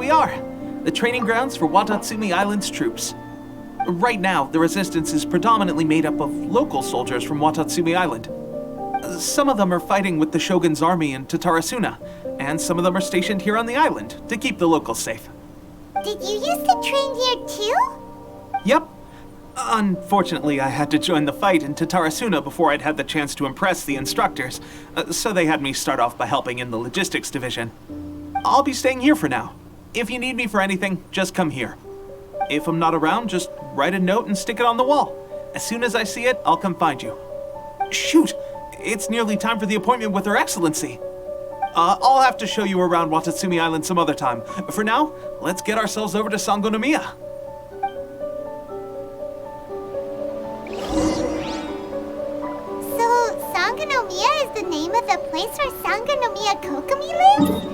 we are. The training grounds for Watatsumi Island's troops. Right now, the resistance is predominantly made up of local soldiers from Watatsumi Island. Some of them are fighting with the Shogun's army in Tatarasuna, and some of them are stationed here on the island to keep the locals safe. Did you used to train here too? Yep. Unfortunately, I had to join the fight in Tatarasuna before I'd had the chance to impress the instructors, so they had me start off by helping in the logistics division. I'll be staying here for now. If you need me for anything, just come here. If I'm not around, just write a note and stick it on the wall. As soon as I see it, I'll come find you. Shoot! It's nearly time for the appointment with Her Excellency. I'll have to show you around Watatsumi Island some other time. For now, let's get ourselves over to Sangonomiya. So, Sangonomiya is the name of the place where Sangonomiya Kokomi lives?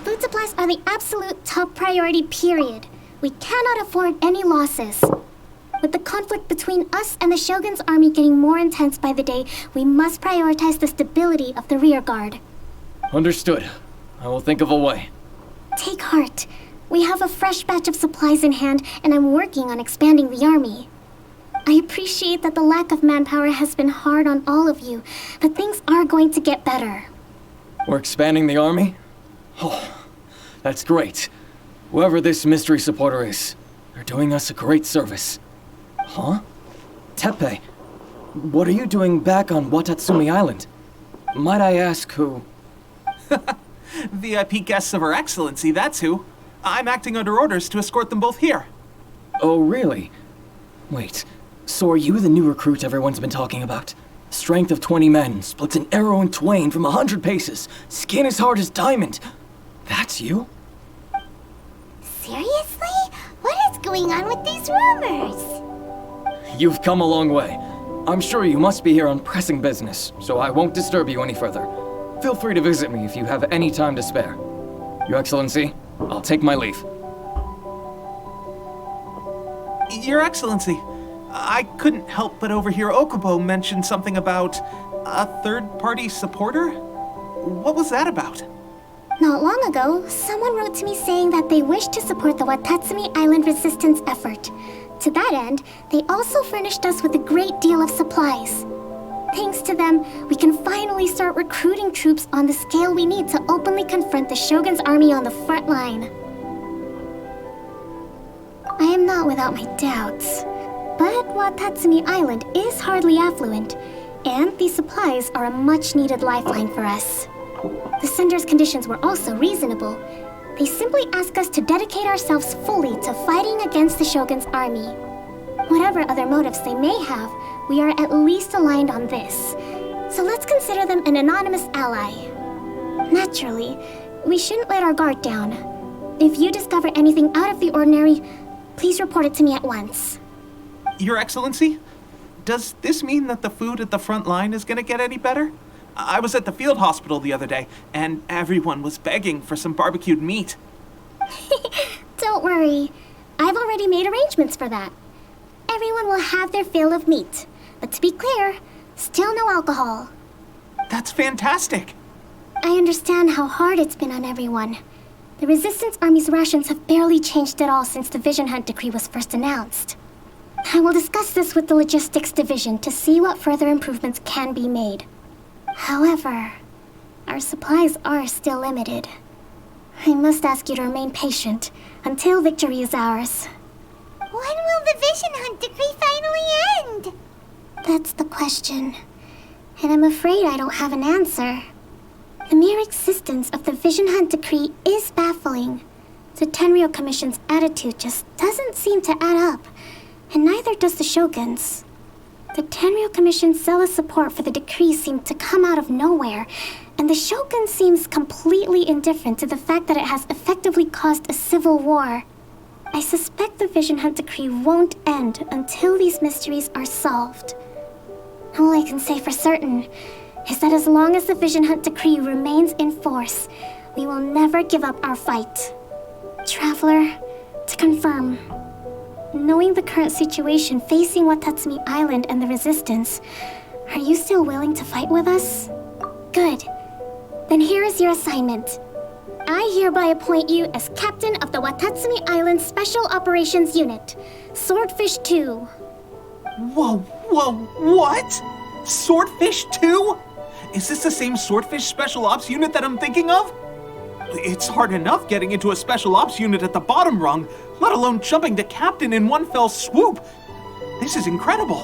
Food supplies are the absolute top priority, period. We cannot afford any losses. With the conflict between us and the Shogun's army getting more intense by the day, we must prioritize the stability of the rear guard. Understood. I will think of a way. Take heart. We have a fresh batch of supplies in hand, and I'm working on expanding the army. I appreciate that the lack of manpower has been hard on all of you, but things are going to get better. We're expanding the army? Oh, that's great. Whoever this mystery supporter is, they're doing us a great service. Huh? Teppei, what are you doing back on Watatsumi Island? Might I ask who? VIP guests of Her Excellency, that's who. I'm acting under orders to escort them both here. Oh, really? Wait, so are you the new recruit everyone's been talking about? Strength of 20 men, splits an arrow in twain from 100 paces, skin as hard as diamond. That's you? Seriously? What is going on with these rumors? You've come a long way. I'm sure you must be here on pressing business, so I won't disturb you any further. Feel free to visit me if you have any time to spare. Your Excellency, I'll take my leave. Your Excellency, I couldn't help but overhear Okubo mention something about a third-party supporter? What was that about? Not long ago, someone wrote to me saying that they wish to support the Watatsumi Island resistance effort. To that end, they also furnished us with a great deal of supplies. Thanks to them, we can finally start recruiting troops on the scale we need to openly confront the Shogun's army on the front line. I am not without my doubts, but Watatsumi Island is hardly affluent, and these supplies are a much-needed lifeline for us. The sender's conditions were also reasonable. They simply ask us to dedicate ourselves fully to fighting against the Shogun's army. Whatever other motives they may have, we are at least aligned on this. So let's consider them an anonymous ally. Naturally, we shouldn't let our guard down. If you discover anything out of the ordinary, please report it to me at once. Your Excellency, does this mean that the food at the front line is gonna get any better? I was at the field hospital the other day, and everyone was begging for some barbecued meat. Don't worry. I've already made arrangements for that. Everyone will have their fill of meat. But to be clear, still no alcohol. That's fantastic. I understand how hard it's been on everyone. The Resistance Army's rations have barely changed at all since the Vision Hunt decree was first announced. I will discuss this with the Logistics Division to see what further improvements can be made. However, our supplies are still limited. I must ask you to remain patient until victory is ours. When will the Vision Hunt decree finally end? That's the question, and I'm afraid I don't have an answer. The mere existence of the Vision Hunt decree is baffling. The Tenryou Commission's attitude just doesn't seem to add up, and neither does the Shogun's. The Tenryou Commission's zealous support for the decree seemed to come out of nowhere, and the Shogun seems completely indifferent to the fact that it has effectively caused a civil war. I suspect the Vision Hunt decree won't end until these mysteries are solved. All I can say for certain is that as long as the Vision Hunt decree remains in force, We will never give up our fight. Traveler, to confirm, knowing the current situation facing Watatsumi Island and the Resistance, are you still willing to fight with us? Good. Then here is your assignment. I hereby appoint you as captain of the Watatsumi Island Special Operations Unit, Swordfish 2. Whoa, what? Swordfish 2? Is this the same Swordfish Special Ops unit that I'm thinking of? It's hard enough getting into a Special Ops unit at the bottom rung, let alone jumping to captain in one fell swoop. This is incredible.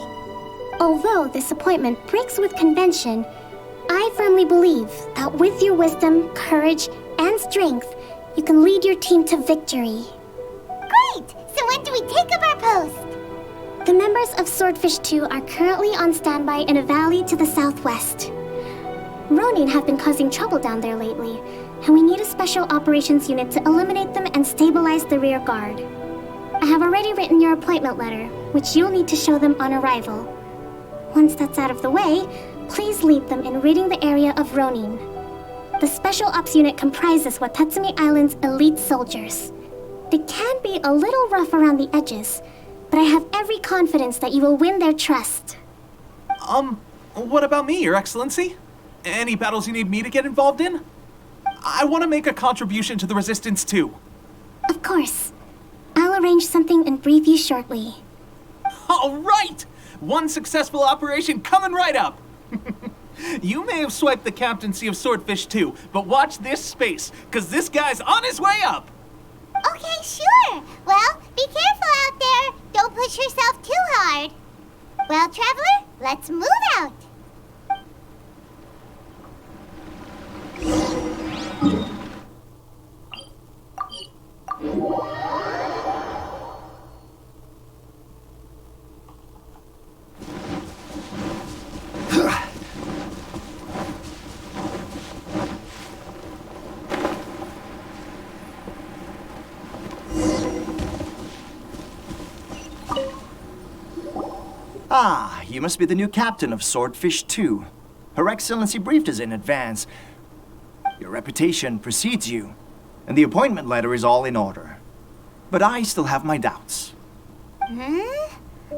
Although this appointment breaks with convention, I firmly believe that with your wisdom, courage, and strength, you can lead your team to victory. Great! So when do we take up our post? The members of Swordfish 2 are currently on standby in a valley to the southwest. Ronin have been causing trouble down there lately, and we need a special operations unit to eliminate them and stabilize the rear guard. I have already written your appointment letter, which you'll need to show them on arrival. Once that's out of the way, please lead them in ridding the area of Ronin. The Special Ops unit comprises Watatsumi Island's elite soldiers. They can be a little rough around the edges, but I have every confidence that you will win their trust. What about me, Your Excellency? Any battles you need me to get involved in? I want to make a contribution to the Resistance too. Of course. I'll arrange something and brief you shortly. All right! One successful operation coming right up! You may have swiped the captaincy of Swordfish 2, but watch this space, because this guy's on his way up! Okay, sure. Well, be careful out there. Don't push yourself too hard. Well, Traveler, let's move out. Ah, you must be the new captain of Swordfish 2. Her Excellency briefed us in advance. Your reputation precedes you, and the appointment letter is all in order. But I still have my doubts.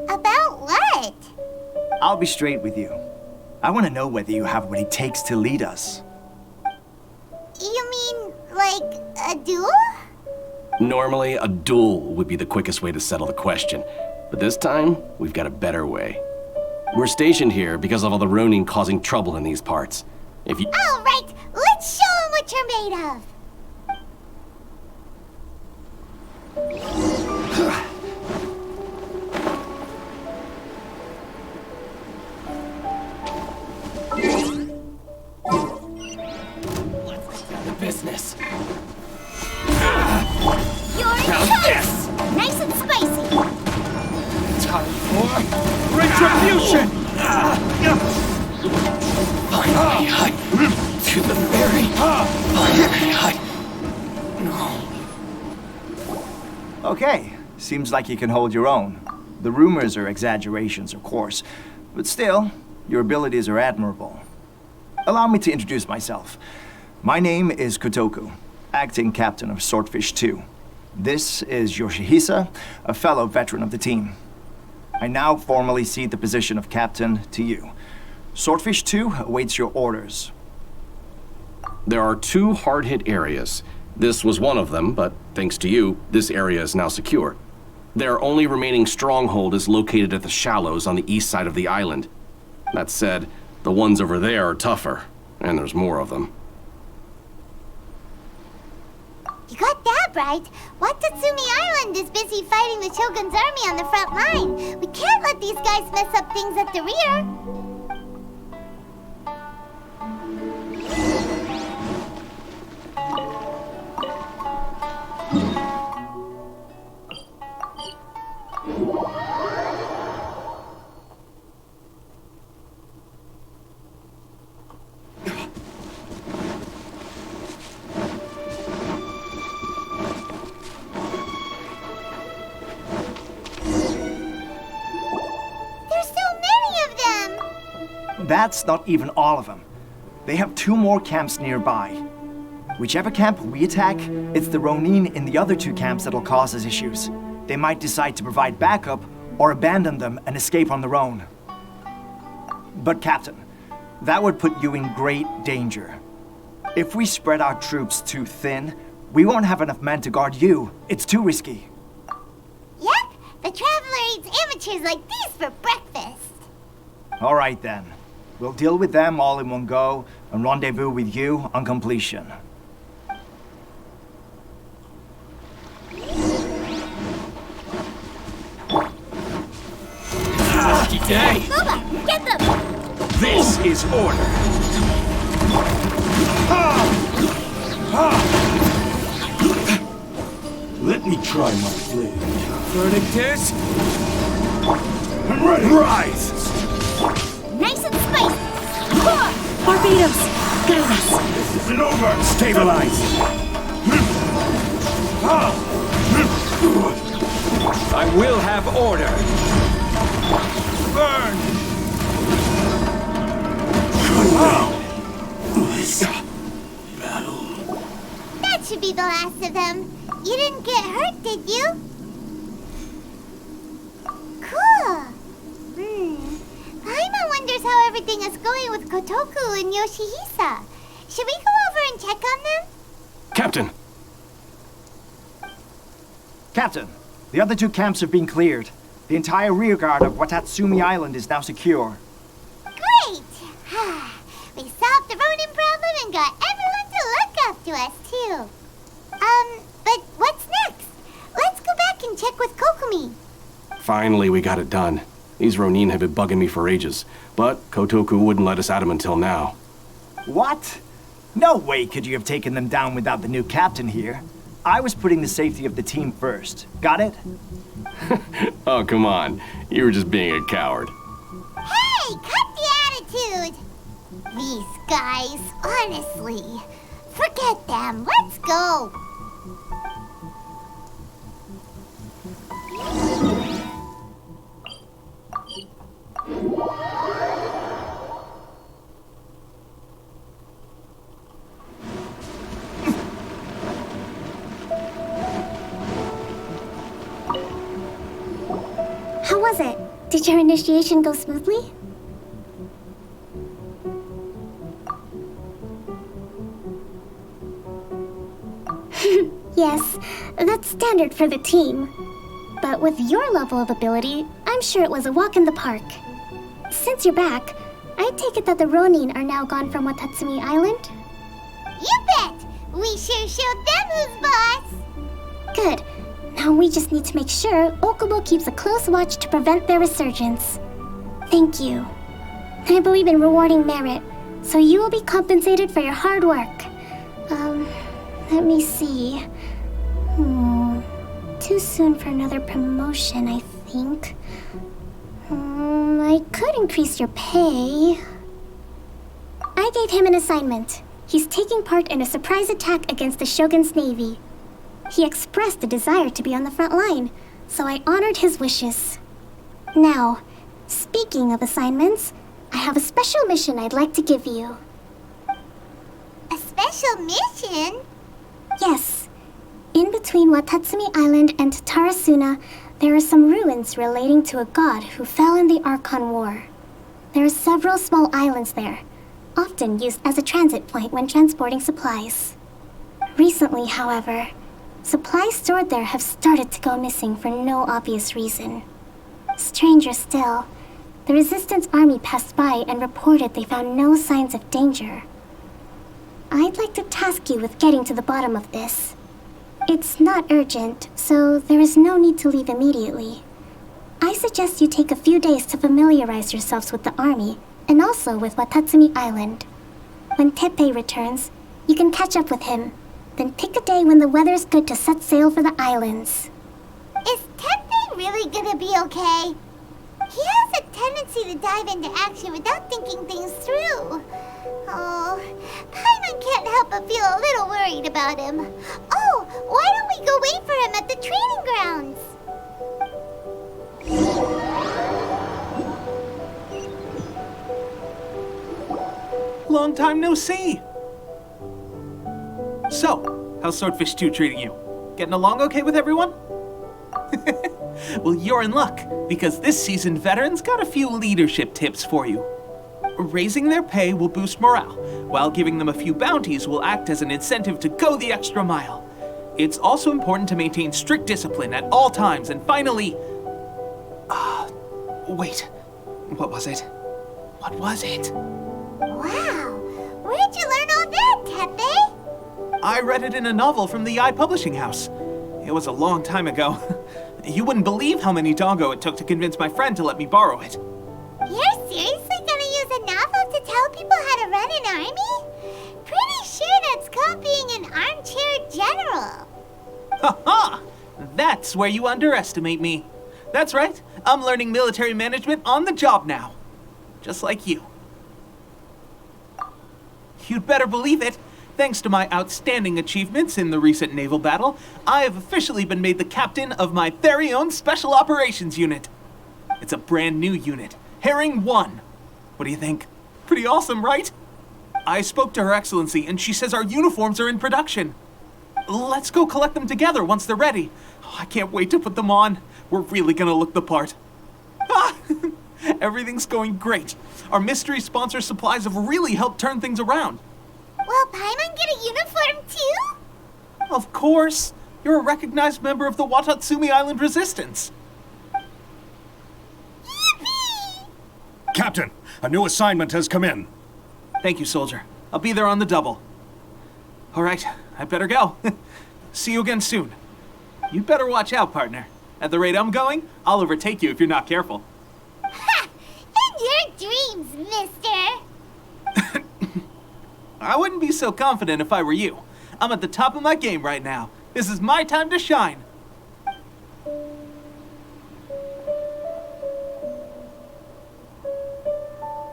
About what? I'll be straight with you. I want to know whether you have what it takes to lead us. You mean, like, a duel? Normally, a duel would be the quickest way to settle the question. But this time, we've got a better way. We're stationed here because of all the Ronin causing trouble in these parts. If you— All right, let's show them what you're made of. Business. You're toast! Nice and spicy. Time for retribution! Finally, to the very finally, no. Okay, seems like you can hold your own. The rumors are exaggerations, of course, but still, your abilities are admirable. Allow me to introduce myself. My name is Kotoku, acting captain of Swordfish 2. This is Yoshihisa, a fellow veteran of the team. I now formally cede the position of captain to you. Swordfish 2 awaits your orders. There are 2 hard-hit areas. This was one of them, but thanks to you, this area is now secure. Their only remaining stronghold is located at the shallows on the east side of the island. That said, the ones over there are tougher, and there's more of them. You got that right. Watatsumi Island is busy fighting the Shogun's army on the front line. We can't let these guys mess up things at the rear. That's not even all of them. They have 2 more camps nearby. Whichever camp we attack, it's the Ronin in the other two camps that'll cause us issues. They might decide to provide backup or abandon them and escape on their own. But Captain, that would put you in great danger. If we spread our troops too thin, we won't have enough men to guard you. It's too risky. Yep, the Traveler eats amateurs like these for breakfast. All right then. We'll deal with them all in one go and rendezvous with you on completion. Lucky day! Boba, get them! This is order! Let me try my blade. Verdict is... I'm ready! Rise! Nice and spicy! Barbados, guide us. This isn't over! Stabilize! I will have order! Burn! This battle. That should be the last of them. You didn't get hurt, did you? Cool. Paimon wonders how everything is going with Kotoku and Yoshihisa. Should we go over and check on them? Captain! Captain, the other two camps have been cleared. The entire rearguard of Watatsumi Island is now secure. Great! We solved the Ronin problem and got everyone to look after us, too. But what's next? Let's go back and check with Kokumi. Finally, we got it done. These Ronin have been bugging me for ages, but Kotoku wouldn't let us at them until now. What? No way could you have taken them down without the new captain here. I was putting the safety of the team first. Got it? Oh, come on. You were just being a coward. Hey, cut the attitude! These guys, honestly. Forget them. Let's go. How was it? Did your initiation go smoothly? Yes, that's standard for the team. But with your level of ability, I'm sure it was a walk in the park. Since you're back, I take it that the Ronin are now gone from Watatsumi Island? You bet! We sure showed them who's boss! Good. Now we just need to make sure Okubo keeps a close watch to prevent their resurgence. Thank you. I believe in rewarding merit, so you will be compensated for your hard work. Let me see. Too soon for another promotion, I think. I could increase your pay. I gave him an assignment. He's taking part in a surprise attack against the Shogun's navy. He expressed a desire to be on the front line, so I honored his wishes. Now, speaking of assignments, I have a special mission I'd like to give you. A special mission? Yes. In between Watatsumi Island and Tarasuna, there are some ruins relating to a god who fell in the Archon War. There are several small islands there, often used as a transit point when transporting supplies. Recently, however, supplies stored there have started to go missing for no obvious reason. Stranger still, the Resistance Army passed by and reported they found no signs of danger. I'd like to task you with getting to the bottom of this. It's not urgent, so there is no need to leave immediately. I suggest you take a few days to familiarize yourselves with the army, and also with Watatsumi Island. When Teppei returns, you can catch up with him. Then pick a day when the weather's good to set sail for the islands. Is Teppei really gonna be okay? He has a tendency to dive into action without thinking things through. Oh, Paimon can't help but feel a little worried about him. Oh, why don't we go wait for him at the training grounds? Long time no see. So, how's Swordfish 2 treating you? Getting along okay with everyone? Well, you're in luck, because this seasoned veteran's got a few leadership tips for you. Raising their pay will boost morale, while giving them a few bounties will act as an incentive to go the extra mile. It's also important to maintain strict discipline at all times, and finally... wait. What was it? What was it? Wow, where'd you learn all that, Tepe? I read it in a novel from the Publishing House. It was a long time ago. You wouldn't believe how many doggo it took to convince my friend to let me borrow it. You're seriously gonna use a novel to tell people how to run an army? Pretty sure that's called being an armchair general. Ha ha! That's where you underestimate me. That's right, I'm learning military management on the job now. Just like you. You'd better believe it. Thanks to my outstanding achievements in the recent naval battle, I have officially been made the captain of my very own Special Operations Unit. It's a brand new unit, Herring 1. What do you think? Pretty awesome, right? I spoke to Her Excellency, and she says our uniforms are in production. Let's go collect them together once they're ready. Oh, I can't wait to put them on. We're really gonna look the part. Ah! Everything's going great. Our mystery sponsor supplies have really helped turn things around. Will Paimon get a uniform too? Of course. You're a recognized member of the Watatsumi Island Resistance. Yippee! Captain, a new assignment has come in. Thank you, soldier. I'll be there on the double. All right, I better go. See you again soon. You'd better watch out, partner. At the rate I'm going, I'll overtake you if you're not careful. Ha! In your dreams, mister! I wouldn't be so confident if I were you. I'm at the top of my game right now. This is my time to shine.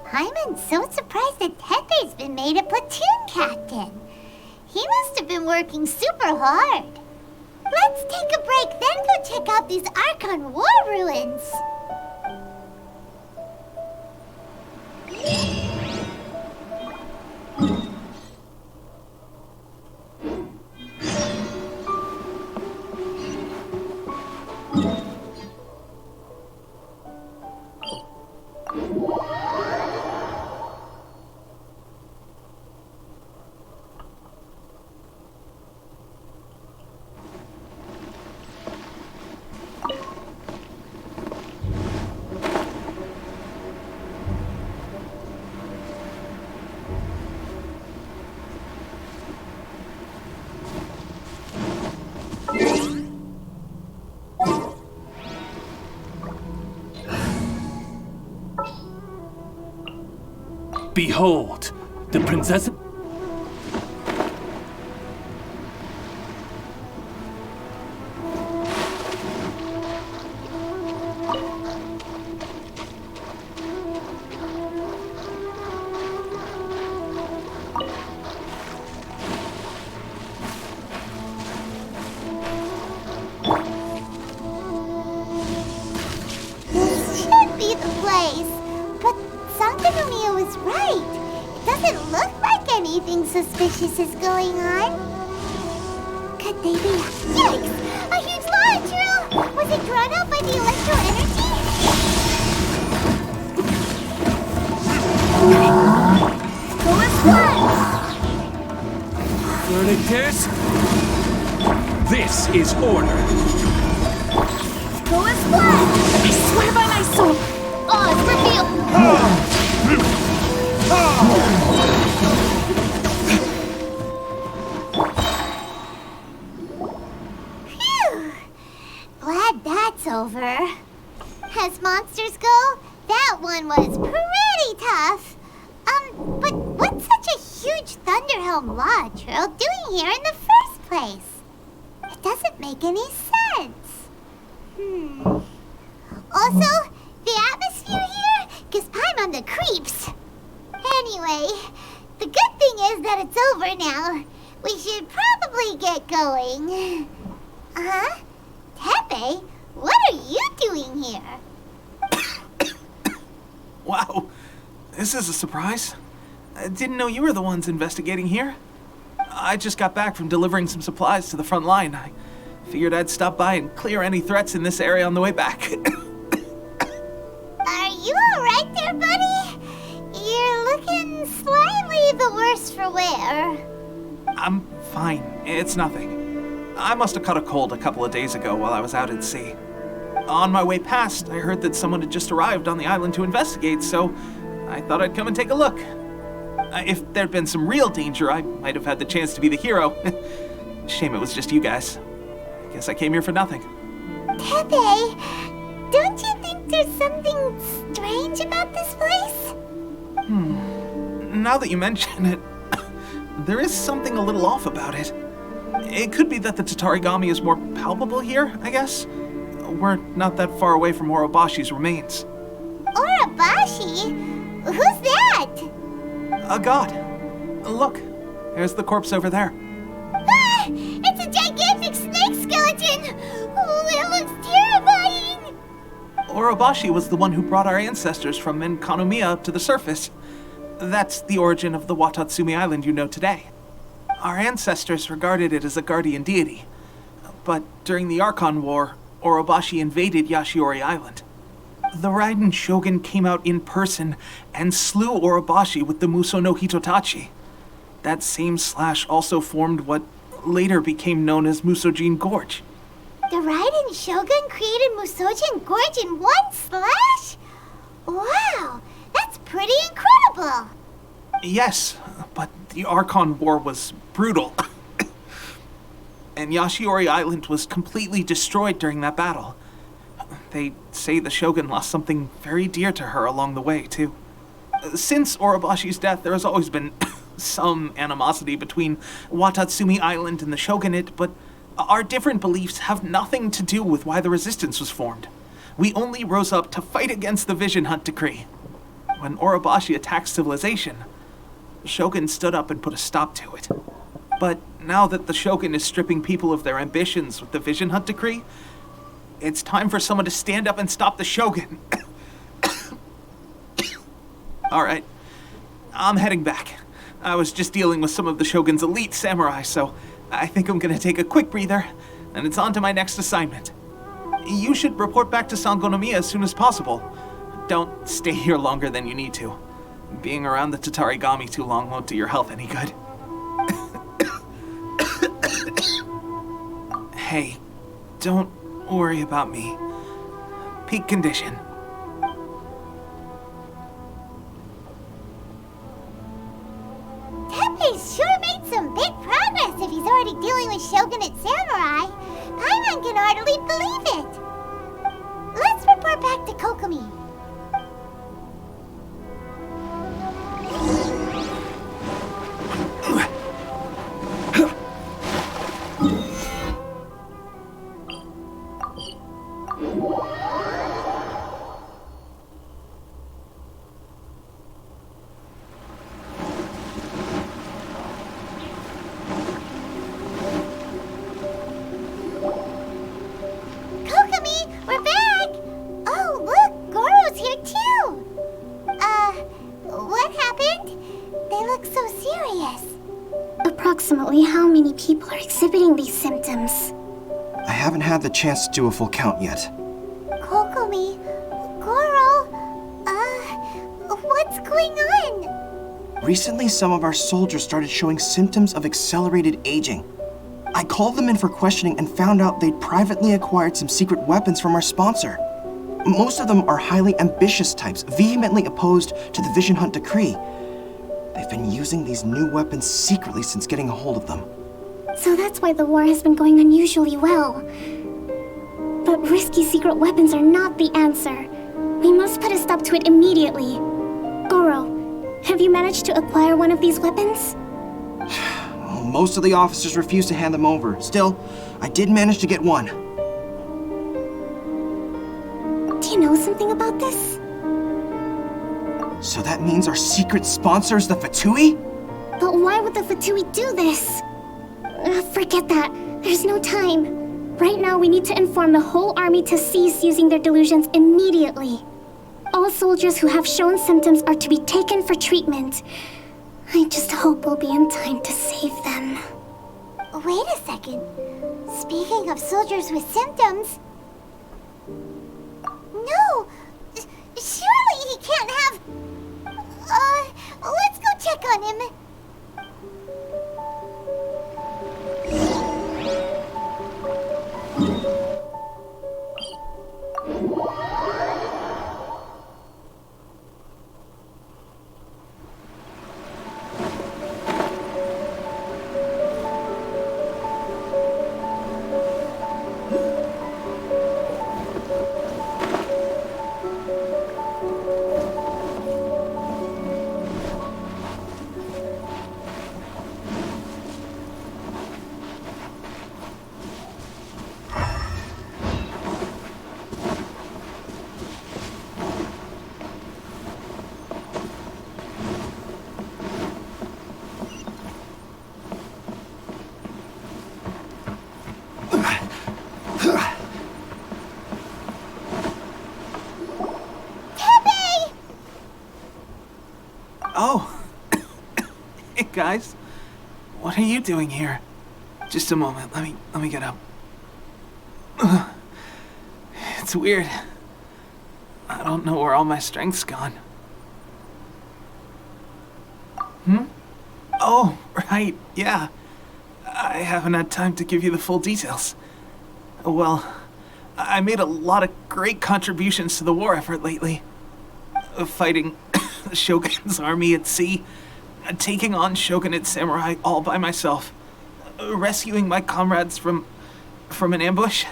Paimon's so surprised that Tepe's been made a platoon captain. He must have been working super hard. Let's take a break, then go check out these Archon War ruins. Behold, the princess... This should be the place. But Sankanomiya was right. It doesn't look like anything suspicious is going on. Could they be... Yikes! A huge lava drill! Was it drawn out by the electro energy? Go as one! Verdict this is order. Go as one! I swear by my soul! Oh, it's revealed! Phew! Glad that's over. As monsters go, that one was pretty tough. But what's such a huge Thunderhelm Law Drill doing here in the first place? It doesn't make any sense. Also, the atmosphere here gives Paimon the creeps. Anyway, the good thing is that it's over now. We should probably get going. Tepe, what are you doing here? Wow, this is a surprise. I didn't know you were the ones investigating here. I just got back from delivering some supplies to the front line. I figured I'd stop by and clear any threats in this area on the way back. Are you alright there, buddy? You're looking slightly the worse for wear. I'm fine. It's nothing. I must have caught a cold a couple of days ago while I was out at sea. On my way past, I heard that someone had just arrived on the island to investigate, so I thought I'd come and take a look. If there'd been some real danger, I might have had the chance to be the hero. Shame it was just you guys. I guess I came here for nothing. Tepe, don't you think there's something strange about this place? Now that you mention it, there is something a little off about it. It could be that the Tatarigami is more palpable here, I guess. We're not that far away from Orobashi's remains. Orobashi? Who's that? A god. Look, there's the corpse over there. Ah! It's a gigantic snake skeleton! Oh, it looks terrifying! Orobashi was the one who brought our ancestors from Enkanomiya up to the surface. That's the origin of the Watatsumi Island you know today. Our ancestors regarded it as a guardian deity. But during the Archon War, Orobashi invaded Yashiori Island. The Raiden Shogun came out in person and slew Orobashi with the Muso no Hitotachi. That same slash also formed what later became known as Musojin Gorge. The Raiden Shogun created Musojin Gorge in one slash? Wow, that's pretty incredible! Yes, but the Archon War was brutal. And Yashiori Island was completely destroyed during that battle. They say the Shogun lost something very dear to her along the way, too. Since Orobashi's death, there has always been some animosity between Watatsumi Island and the Shogunate, but our different beliefs have nothing to do with why the resistance was formed. We only rose up to fight against the Vision Hunt Decree. When Orobashi attacked civilization, the Shogun stood up and put a stop to it. But now that the Shogun is stripping people of their ambitions with the Vision Hunt Decree, it's time for someone to stand up and stop the Shogun. Alright, I'm heading back. I was just dealing with some of the Shogun's elite samurai, so I think I'm gonna take a quick breather, and it's on to my next assignment. You should report back to Sangonomiya as soon as possible. Don't stay here longer than you need to. Being around the Tatarigami too long won't do your health any good. Hey, don't worry about me. Peak condition. Tepe's sure made some big progress if he's already dealing with Shogunate samurai. Paimon can hardly believe it. Let's report back to Kokomi. Kokomi, we're back! Oh, look, Goro's here too! What happened? They look so serious. Approximately how many people are exhibiting these symptoms? I haven't had the chance to do a full count yet. Kokomi, Goro, what's going on? Recently, some of our soldiers started showing symptoms of accelerated aging. I called them in for questioning and found out they'd privately acquired some secret weapons from our sponsor. Most of them are highly ambitious types, vehemently opposed to the Vision Hunt Decree. They've been using these new weapons secretly since getting a hold of them. So that's why the war has been going unusually well. But risky secret weapons are not the answer. We must put a stop to it immediately. Goro, have you managed to acquire one of these weapons? Most of the officers refused to hand them over. Still, I did manage to get one. Do you know something about this? So that means our secret sponsor is the Fatui? But why would the Fatui do this? Forget that. There's no time. Right now, we need to inform the whole army to cease using their delusions immediately. All soldiers who have shown symptoms are to be taken for treatment. I just hope we'll be in time to save them. Wait a second. Speaking of soldiers with symptoms... No! Surely he can't have... let's go check on him. Oh. Hey, guys. What are you doing here? Just a moment. Let me get up. It's weird. I don't know where all my strength's gone. Oh, right. Yeah. I haven't had time to give you the full details. Well, I made a lot of great contributions to the war effort lately. Fighting the Shogun's army at sea, taking on Shogunate samurai all by myself, rescuing my comrades from an ambush.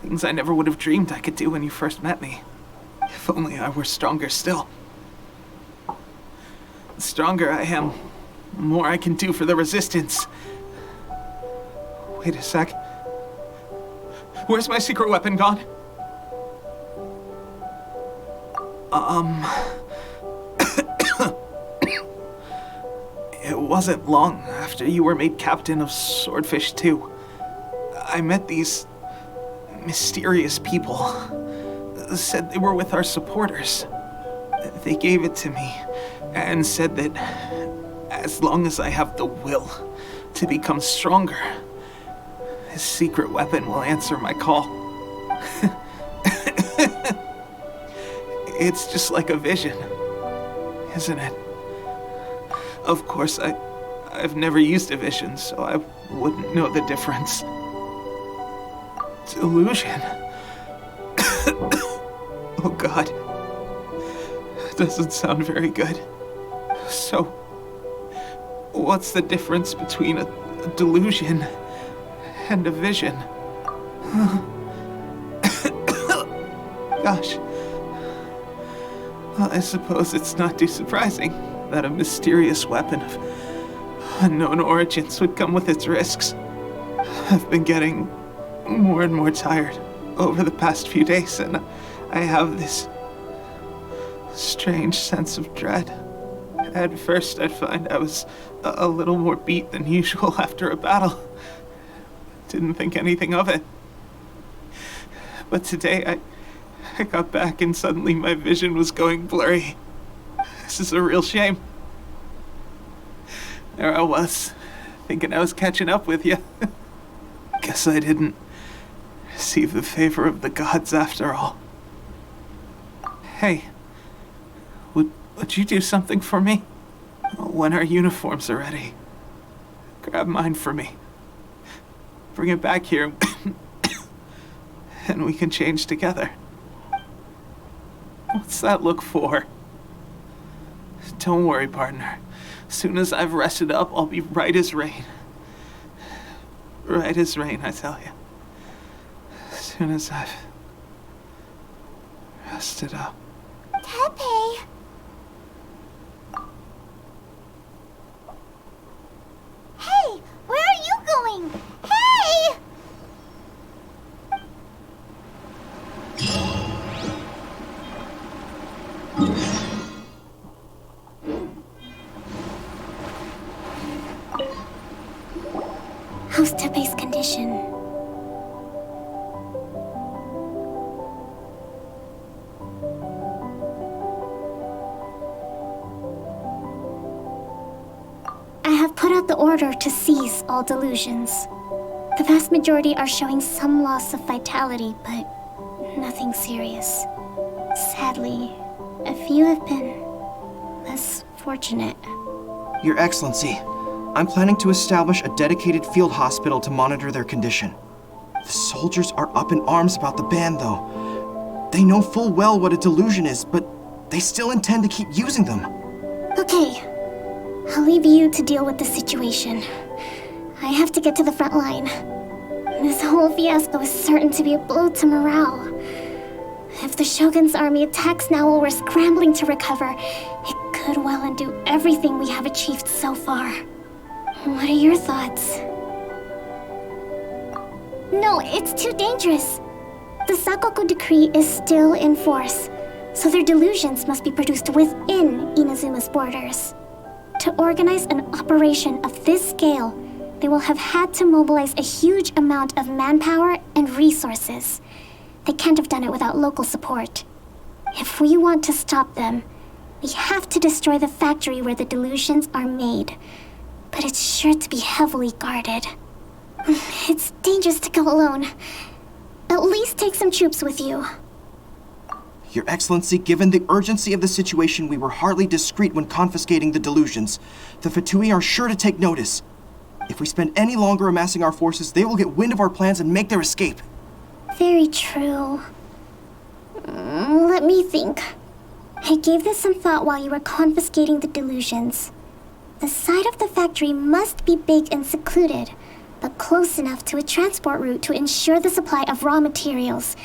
Things I never would have dreamed I could do when you first met me. If only I were stronger still. The stronger I am, the more I can do for the Resistance. Wait a sec. Where's my secret weapon gone? It wasn't long after you were made captain of Swordfish 2. I met these mysterious people. Said they were with our supporters. They gave it to me and said that as long as I have the will to become stronger, this secret weapon will answer my call. It's just like a vision, isn't it? Of course, I've never used a vision, so I wouldn't know the difference. Delusion. Oh God. That doesn't sound very good. So, what's the difference between a delusion and a vision? Gosh. Well, I suppose it's not too surprising that a mysterious weapon of unknown origins would come with its risks. I've been getting more and more tired over the past few days, and I have this strange sense of dread. At first, I'd find I was a little more beat than usual after a battle. Didn't think anything of it. But today, I got back and suddenly my vision was going blurry. This is a real shame. There I was, thinking I was catching up with you. Guess I didn't receive the favor of the gods after all. Hey, would you do something for me? When our uniforms are ready, grab mine for me. Bring it back here, and we can change together. What's that look for? Don't worry, partner. As soon as I've rested up, I'll be right as rain. Right as rain, I tell you. As soon as I've rested up. Tepe! Hey! Where are you going? Hey! How's Tepe's condition? put out the order to seize all delusions. The vast majority are showing some loss of vitality, but nothing serious. Sadly, a few have been less fortunate. Your Excellency, I'm planning to establish a dedicated field hospital to monitor their condition. The soldiers are up in arms about the ban, though. They know full well what a delusion is, but they still intend to keep using them. Okay, I'll leave you to deal with the situation. I have to get to the front line. This whole fiasco is certain to be a blow to morale. If the Shogun's army attacks now while we're scrambling to recover, it could well undo everything we have achieved so far. What are your thoughts? No, it's too dangerous. The Sakoku decree is still in force, so their delusions must be produced within Inazuma's borders. To organize an operation of this scale, they will have had to mobilize a huge amount of manpower and resources. They can't have done it without local support. If we want to stop them, we have to destroy the factory where the delusions are made. But it's sure to be heavily guarded. It's dangerous to go alone. At least take some troops with you. Your Excellency, given the urgency of the situation, we were hardly discreet when confiscating the delusions. The Fatui are sure to take notice. If we spend any longer amassing our forces, they will get wind of our plans and make their escape. Very true. Let me think. I gave this some thought while you were confiscating the delusions. The side of the factory must be big and secluded, but close enough to a transport route to ensure the supply of raw materials.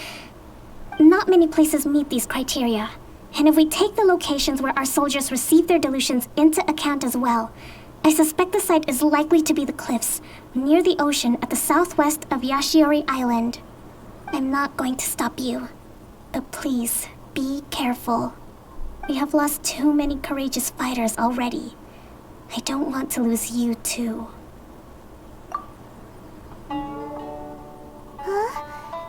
Not many places meet these criteria, and if we take the locations where our soldiers receive their delusions into account as well, I suspect the site is likely to be the cliffs, near the ocean at the southwest of Yashiori Island. I'm not going to stop you, but please, be careful. We have lost too many courageous fighters already. I don't want to lose you too. Huh?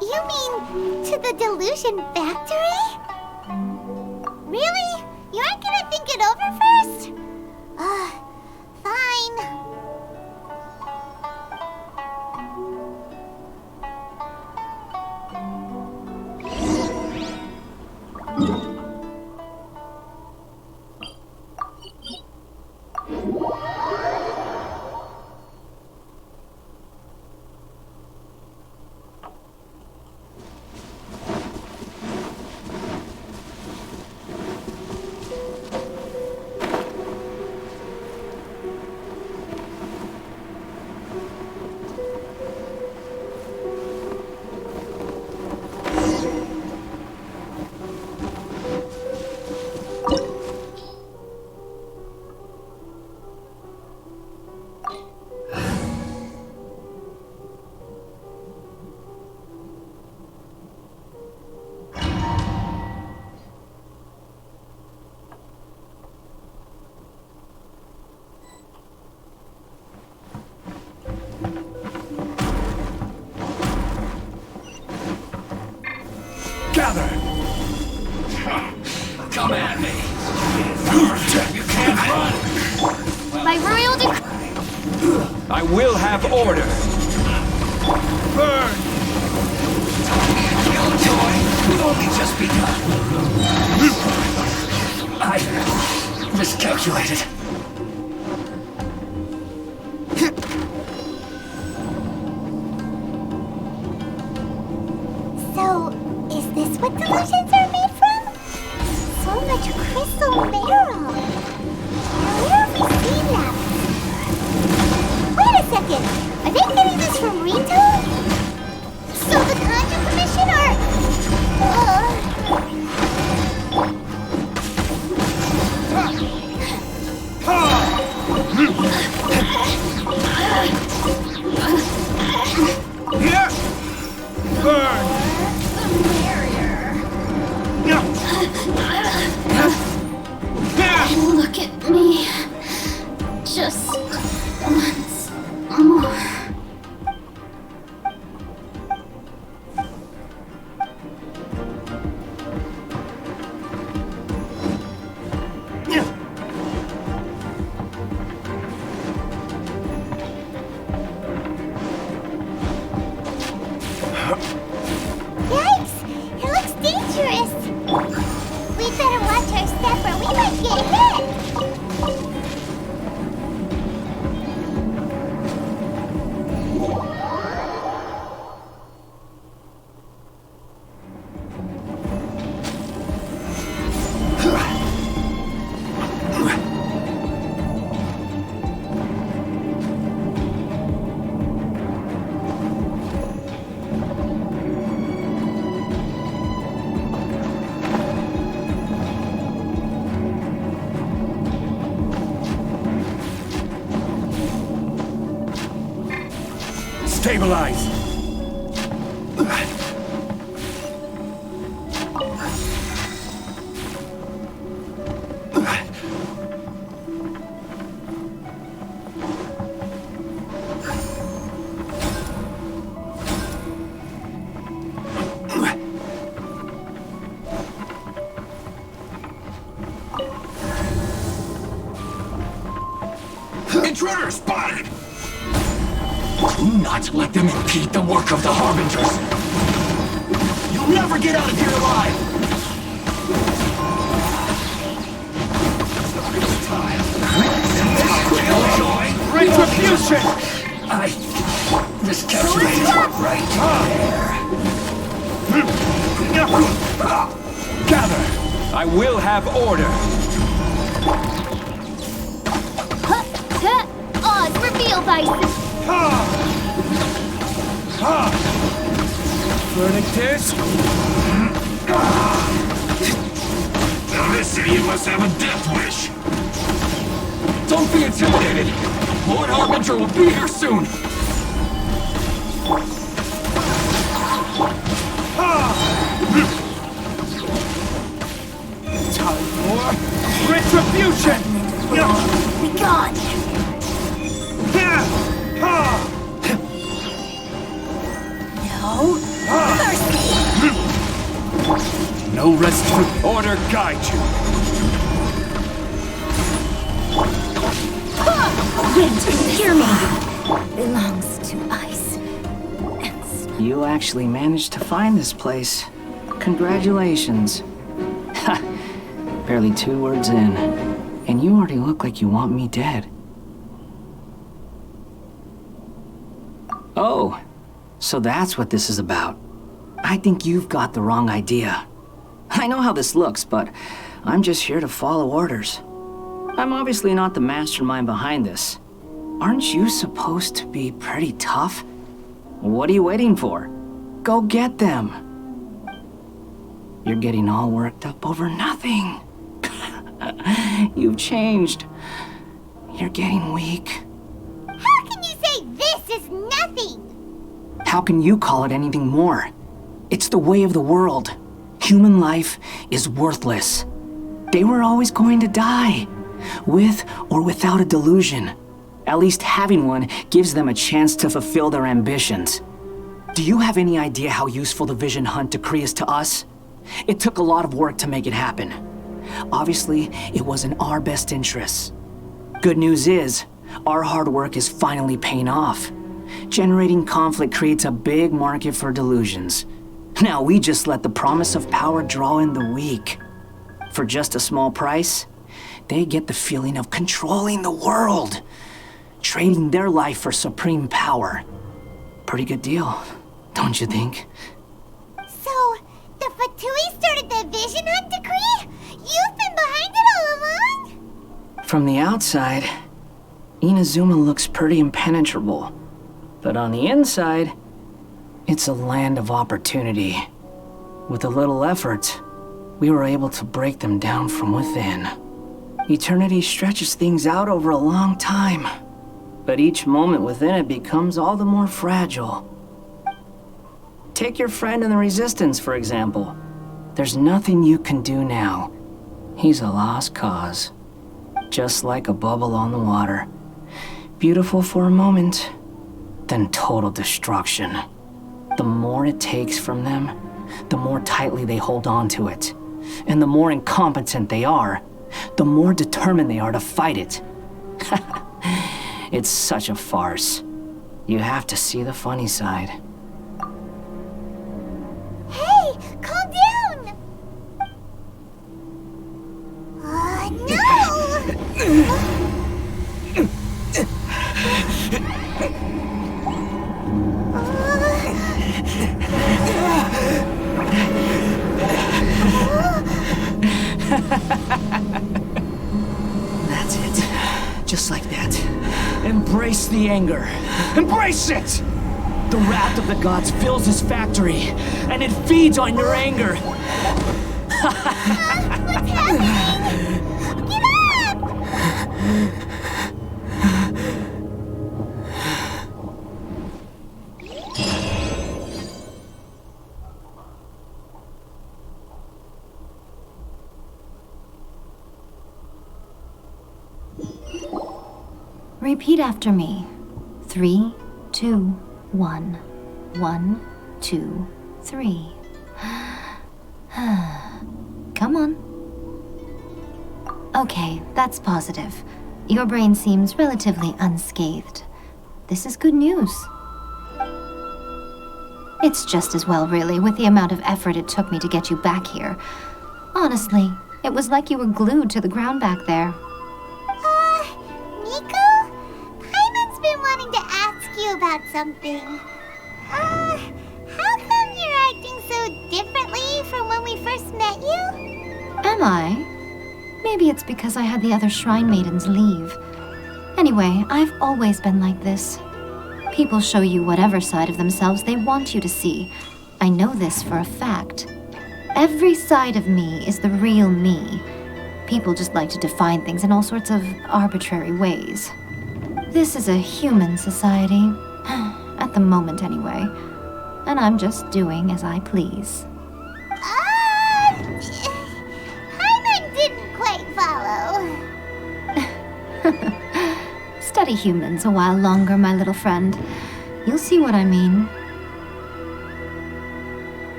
You mean to the delusion factory? Really? You aren't gonna think it over first? Fine. Gather! Come at me! You can't run! By royal decree, I will have order! Burn! Killjoy, we've only just begun. I miscalculated. So, is this what delusions are made from? So much crystal marrow. Where have we seen them? Wait a second. Are they getting this from Rito? So the Kanji Commission Here! Burn! look at me. Just once more. better watch our step or we might get hit! Stabilize! Intruder spotted! Do not let them impede the work of the Harbingers! You'll never get out of here alive! This time... Retribution! I miscalculated right there. Gather! I will have order! Oz, reveal thyself! Verdict is... This idiot must have a death wish! Don't be intimidated! Lord Harbinger will be here soon! Time for retribution! Be gone! No mercy! No rest for order guide you. Wind, hear me! Belongs to ice and snow. You actually managed to find this place. Congratulations. Ha! Barely 2 words in, and you already look like you want me dead. Oh, so that's what this is about. I think you've got the wrong idea. I know how this looks, but I'm just here to follow orders. I'm obviously not the mastermind behind this. Aren't you supposed to be pretty tough? What are you waiting for? Go get them. You're getting all worked up over nothing. You've changed. You're getting weak. How can you say this is nothing? How can you call it anything more? It's the way of the world. Human life is worthless. They were always going to die, with or without a delusion. At least having one gives them a chance to fulfill their ambitions. Do you have any idea how useful the Vision Hunt decree is to us? It took a lot of work to make it happen. Obviously, it was in our best interests. Good news is, our hard work is finally paying off. Generating conflict creates a big market for delusions. Now we just let the promise of power draw in the weak. For just a small price, they get the feeling of controlling the world, trading their life for supreme power. Pretty good deal, don't you think? So, the Fatui started the Vision Hunt decree? You've been behind it all along? From the outside, Inazuma looks pretty impenetrable. But on the inside, it's a land of opportunity. With a little effort, we were able to break them down from within. Eternity stretches things out over a long time, but each moment within it becomes all the more fragile. Take your friend in the Resistance, for example. There's nothing you can do now. He's a lost cause. Just like a bubble on the water. Beautiful for a moment, then total destruction. The more it takes from them, the more tightly they hold on to it. And the more incompetent they are, the more determined they are to fight it. It's such a farce. You have to see the funny side. Hey, calm down! That's it. Just like that. Embrace the anger. Embrace it! The wrath of the gods fills this factory, and it feeds on your anger. What's happening? Get up! Repeat after me. 3, 2, 1. 1, 2, 3. Come on. Okay, that's positive. Your brain seems relatively unscathed. This is good news. It's just as well, really, with the amount of effort it took me to get you back here. Honestly, it was like you were glued to the ground back there. Nico? Paimon's been wanting to ask you about something. How come you're acting so differently from when we first met you? Am I? Maybe it's because I had the other Shrine Maidens leave. Anyway, I've always been like this. People show you whatever side of themselves they want you to see. I know this for a fact. Every side of me is the real me. People just like to define things in all sorts of arbitrary ways. This is a human society. At the moment, anyway. And I'm just doing as I please. Paimon didn't quite follow. Study humans a while longer, my little friend. You'll see what I mean.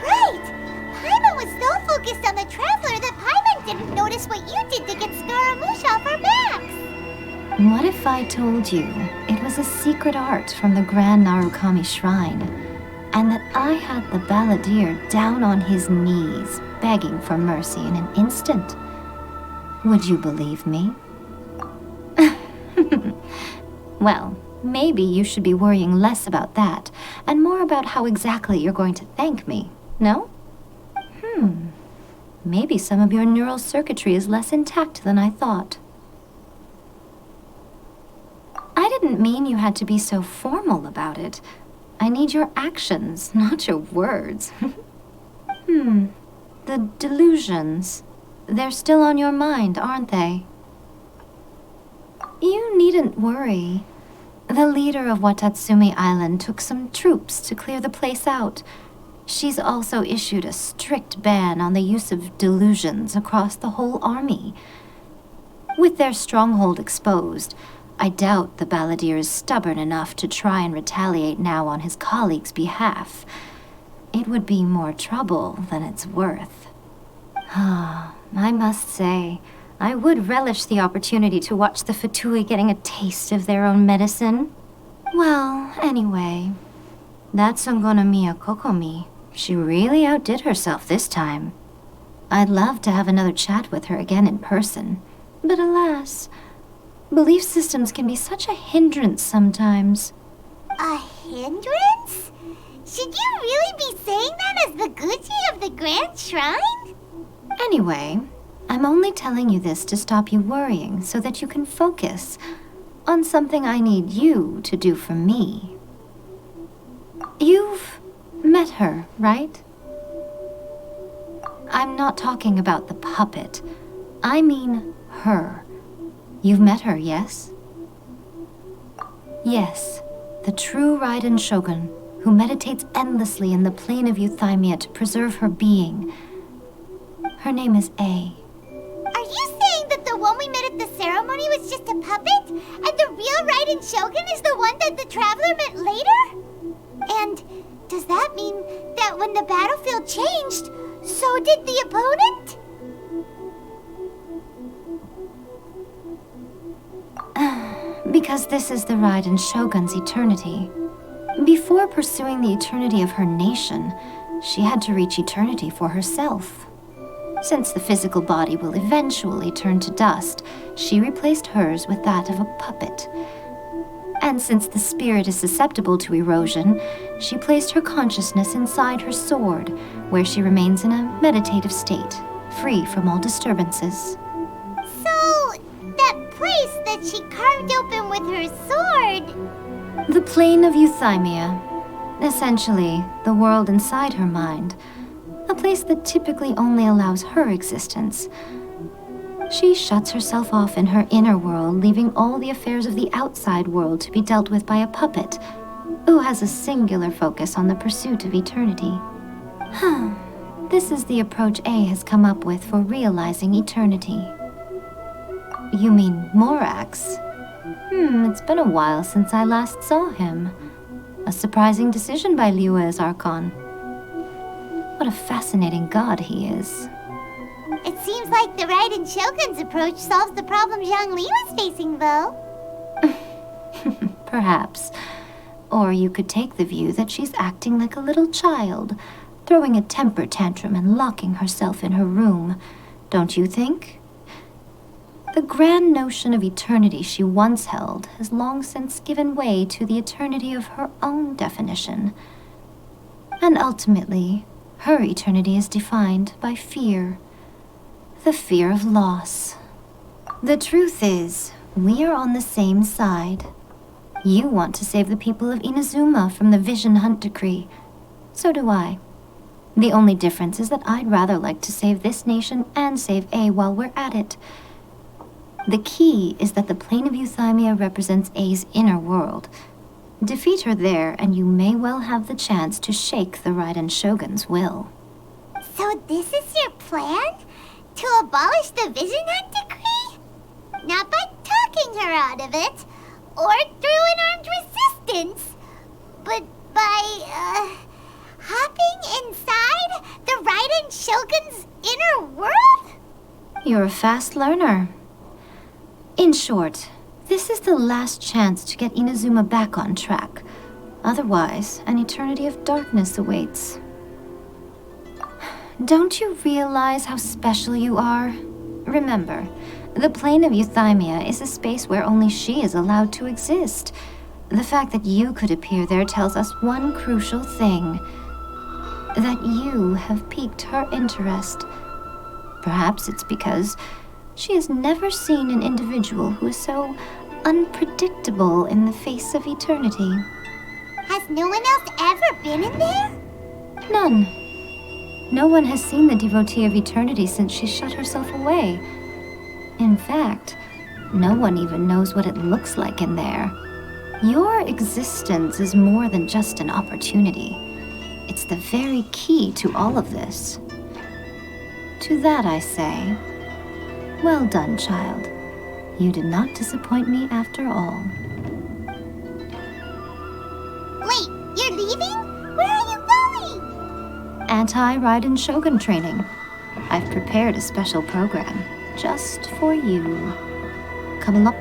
Right! Paimon was so focused on the Traveler that Paimon didn't notice what you did to get Scaramouche off our backs. What if I told you it was a secret art from the Grand Narukami Shrine, and that I had the balladeer down on his knees, begging for mercy in an instant? Would you believe me? Well, maybe you should be worrying less about that, and more about how exactly you're going to thank me, no? Maybe some of your neural circuitry is less intact than I thought. I didn't mean you had to be so formal about it. I need your actions, not your words. The delusions. They're still on your mind, aren't they? You needn't worry. The leader of Watatsumi Island took some troops to clear the place out. She's also issued a strict ban on the use of delusions across the whole army. With their stronghold exposed, I doubt the balladeer is stubborn enough to try and retaliate now on his colleagues' behalf. It would be more trouble than it's worth. I must say, I would relish the opportunity to watch the Fatui getting a taste of their own medicine. Well, anyway, that Songonomiya Kokomi, she really outdid herself this time. I'd love to have another chat with her again in person, but alas, belief systems can be such a hindrance sometimes. A hindrance? Should you really be saying that as the Gucci of the Grand Shrine? Anyway, I'm only telling you this to stop you worrying so that you can focus on something I need you to do for me. You've met her, right? I'm not talking about the puppet. I mean her. You've met her, yes? Yes, the true Raiden Shogun, who meditates endlessly in the plane of Euthymia to preserve her being. Her name is A. Are you saying that the one we met at the ceremony was just a puppet? And the real Raiden Shogun is the one that the Traveler met later? And does that mean that when the battlefield changed, so did the opponent? Because this is the Raiden Shogun's eternity. Before pursuing the eternity of her nation, she had to reach eternity for herself. Since the physical body will eventually turn to dust, she replaced hers with that of a puppet. And since the spirit is susceptible to erosion, she placed her consciousness inside her sword, where she remains in a meditative state, free from all disturbances. So, that place that she carved open with her sword... The plane of euthymia. Essentially, the world inside her mind. A place that typically only allows her existence. She shuts herself off in her inner world, leaving all the affairs of the outside world to be dealt with by a puppet, who has a singular focus on the pursuit of eternity. This is the approach A has come up with for realizing eternity. You mean Morax? It's been a while since I last saw him. A surprising decision by Liu's Archon. What a fascinating god he is. It seems like the Raiden Shogun's approach solves the problem Zhongli was facing, though. Perhaps. Or you could take the view that she's acting like a little child, throwing a temper tantrum and locking herself in her room. Don't you think? The grand notion of eternity she once held has long since given way to the eternity of her own definition. And ultimately, her eternity is defined by fear. The fear of loss. The truth is, we are on the same side. You want to save the people of Inazuma from the Vision Hunt Decree. So do I. The only difference is that I'd rather like to save this nation and save A while we're at it. The key is that the plane of euthymia represents A's inner world. Defeat her there, and you may well have the chance to shake the Raiden Shogun's will. So this is your plan? To abolish the Vision Hunt Decree? Not by talking her out of it, or through an armed resistance, but by, hopping inside the Raiden Shogun's inner world? You're a fast learner. In short, this is the last chance to get Inazuma back on track. Otherwise, an eternity of darkness awaits. Don't you realize how special you are? Remember, the plane of euthymia is a space where only she is allowed to exist. The fact that you could appear there tells us one crucial thing. That you have piqued her interest. Perhaps it's because she has never seen an individual who is so unpredictable in the face of eternity. Has no one else ever been in there? None. No one has seen the devotee of eternity since she shut herself away. In fact, no one even knows what it looks like in there. Your existence is more than just an opportunity. It's the very key to all of this. To that I say, well done, child. You did not disappoint me after all. Wait, you're leaving? Where are you going? Anti-Raiden Shogun training. I've prepared a special program just for you. Come along.